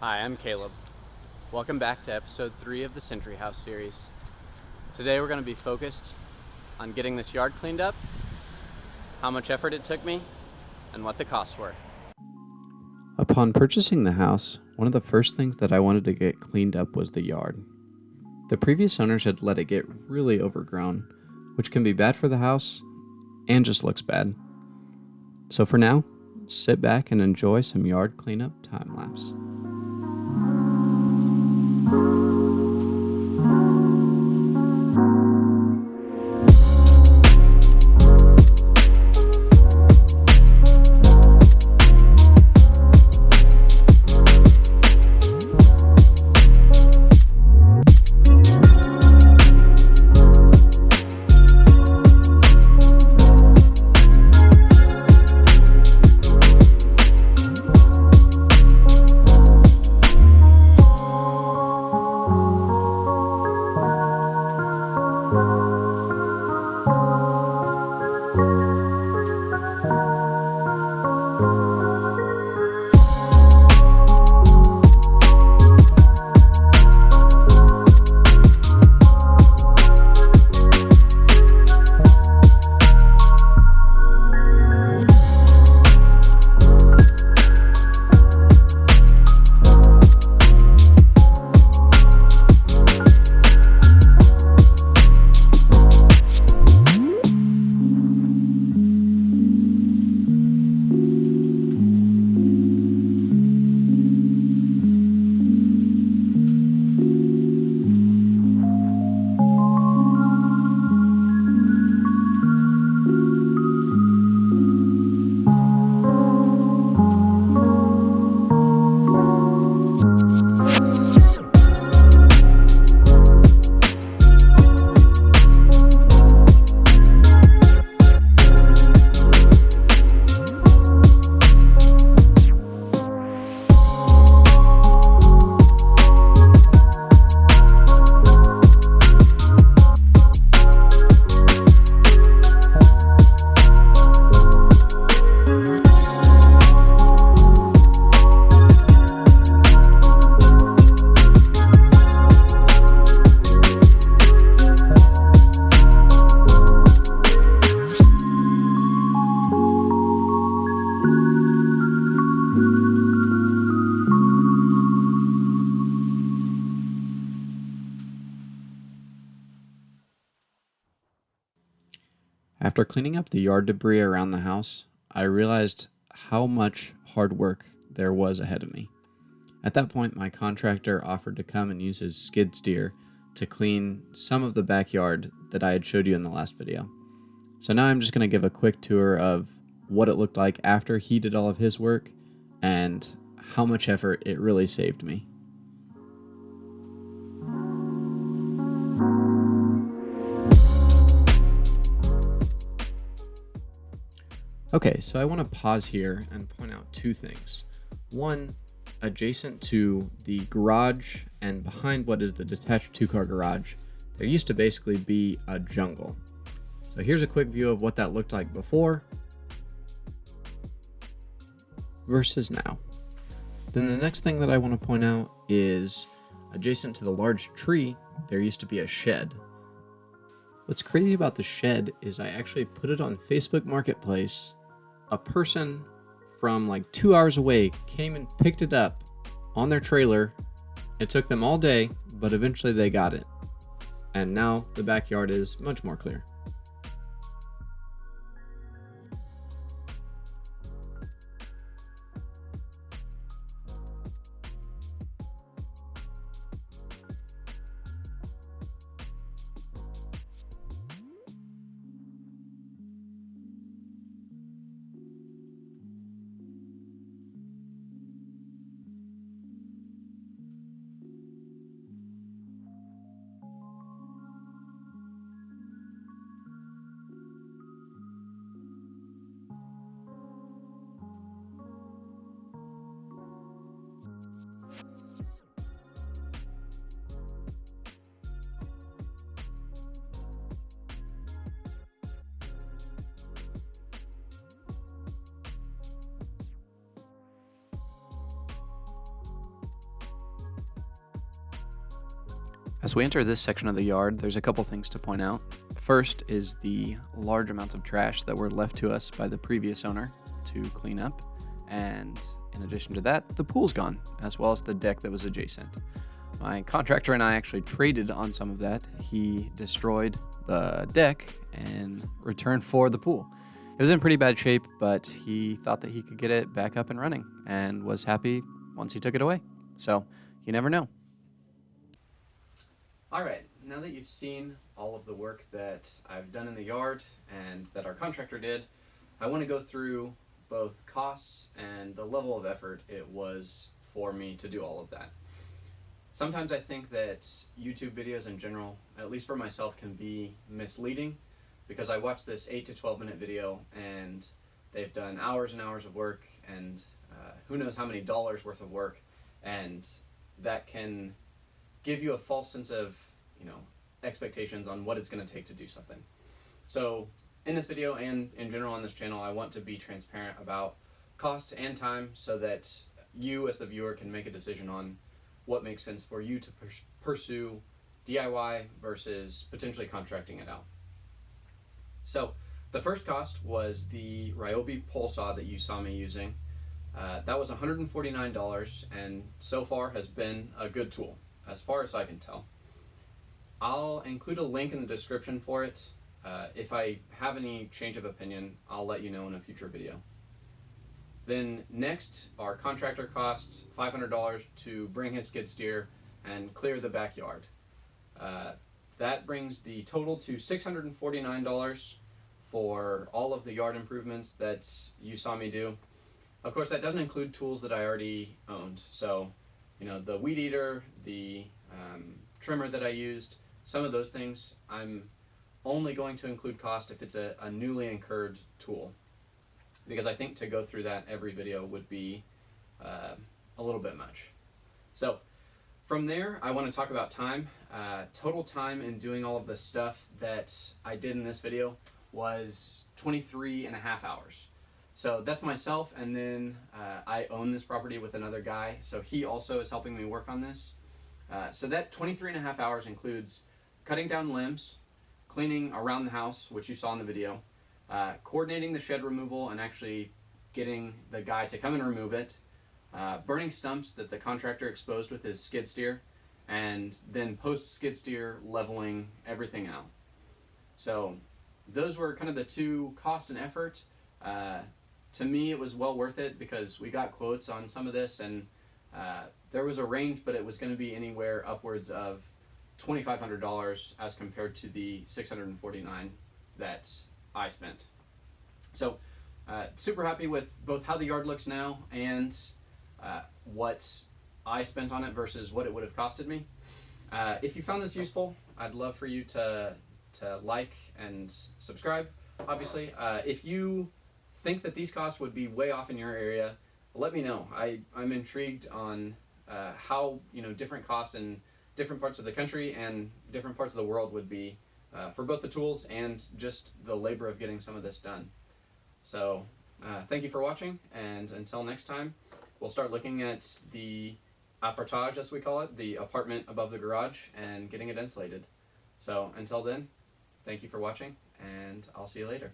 Hi, I'm Caleb. Welcome back to episode 3 of the Century House series. Today we're going to be focused on getting this yard cleaned up, how much effort it took me, and what the costs were. Upon purchasing the house, one of the first things that I wanted to get cleaned up was the yard. The previous owners had let it get really overgrown, which can be bad for the house and just looks bad. So for now, sit back and enjoy some yard cleanup time lapse. After cleaning up the yard debris around the house, I realized how much hard work there was ahead of me. At that point, my contractor offered to come and use his skid steer to clean some of the backyard that I had showed you in the last video. So now I'm just going to give a quick tour of what it looked like after he did all of his work and how much effort it really saved me. Okay, so I want to pause here and point out two things. One, adjacent to the garage and behind what is the detached two-car garage, there used to basically be a jungle. So here's a quick view of what that looked like before versus now. Then the next thing that I want to point out is adjacent to the large tree, there used to be a shed. What's crazy about the shed is I actually put it on Facebook Marketplace. A person from like 2 hours away came and picked it up on their trailer. It took them all day, but eventually they got it. And now the backyard is much more clear. As we enter this section of the yard, there's a couple things to point out. First is the large amounts of trash that were left to us by the previous owner to clean up, and in addition to that, the pool's gone, as well as the deck that was adjacent. My contractor and I actually traded on some of that. He destroyed the deck in return for the pool. It was in pretty bad shape, but he thought that he could get it back up and running and was happy once he took it away. So you never know. All right, now that you've seen all of the work that I've done in the yard and that our contractor did, I want to go through both costs and the level of effort it was for me to do all of that. Sometimes I think that YouTube videos in general, at least for myself, can be misleading because I watch this 8 to 12 minute video and they've done hours and hours of work and who knows how many dollars worth of work, and that can give you a false sense of, expectations on what it's going to take to do something. So in this video and in general on this channel, I want to be transparent about costs and time so that you as the viewer can make a decision on what makes sense for you to pursue DIY versus potentially contracting it out. So the first cost was the Ryobi pole saw that you saw me using. That was $149 and so far has been a good tool, as far as I can tell. I'll include a link in the description for it. If I have any change of opinion, I'll let you know in a future video. Then next, our contractor cost $500 to bring his skid steer and clear the backyard. That brings the total to $649 for all of the yard improvements that you saw me do. Of course, that doesn't include tools that I already owned. So, the weed eater, the trimmer that I used, some of those things, I'm only going to include cost if it's a newly incurred tool, because I think to go through that every video would be a little bit much. So from there, I want to talk about time. Total time in doing all of the stuff that I did in this video was 23 and a half hours. So that's myself, and then I own this property with another guy, so he also is helping me work on this. So that 23 and a half hours includes cutting down limbs, cleaning around the house, which you saw in the video, coordinating the shed removal and actually getting the guy to come and remove it, burning stumps that the contractor exposed with his skid steer, and then post skid steer leveling everything out. So those were kind of the two cost and effort. To me, it was well worth it because we got quotes on some of this, and there was a range, but it was going to be anywhere upwards of $2,500 as compared to the $649 that I spent. So super happy with both how the yard looks now and what I spent on it versus what it would have costed me. If you found this useful, I'd love for you to like and subscribe, obviously. If you think that these costs would be way off in your area, let me know. I'm intrigued on how different costs in different parts of the country and different parts of the world would be for both the tools and just the labor of getting some of this done. So thank you for watching, and until next time, we'll start looking at the appartage, as we call it, the apartment above the garage, and getting it insulated. So until then, thank you for watching, and I'll see you later.